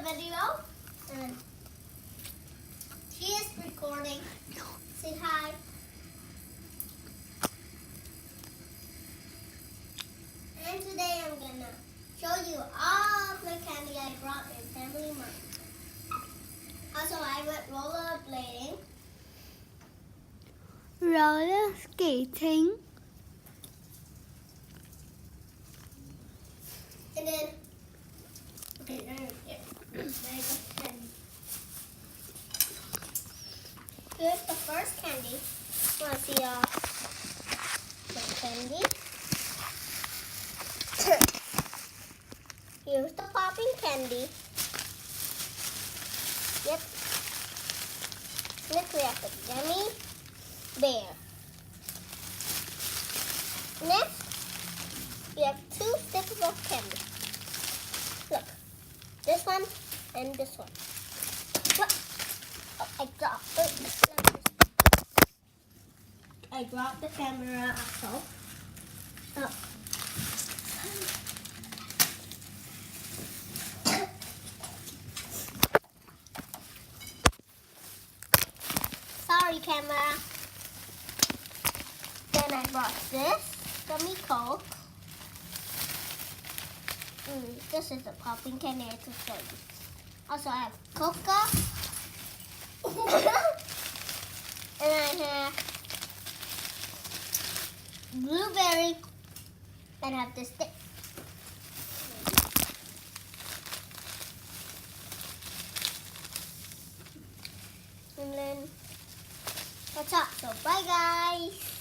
video. And she is recording. Say hi. And today I'm gonna show you all of the candy I brought in Family Mart. Also, I went rollerblading. Roller skating. And then, okay, here's the first candy. Want to see the candy? Here's the popping candy. Yep. Next we have the gummy bear. Next, we have 2 sticks of candy. Look, this one and this one. What? Oh, I dropped the camera also. Oh. Sorry, camera. Then I brought this gummy Coke. This is the popping candy I just showed you. Also, I have Coca. And I have blueberry. And I have this stick. And then that's all. So bye guys.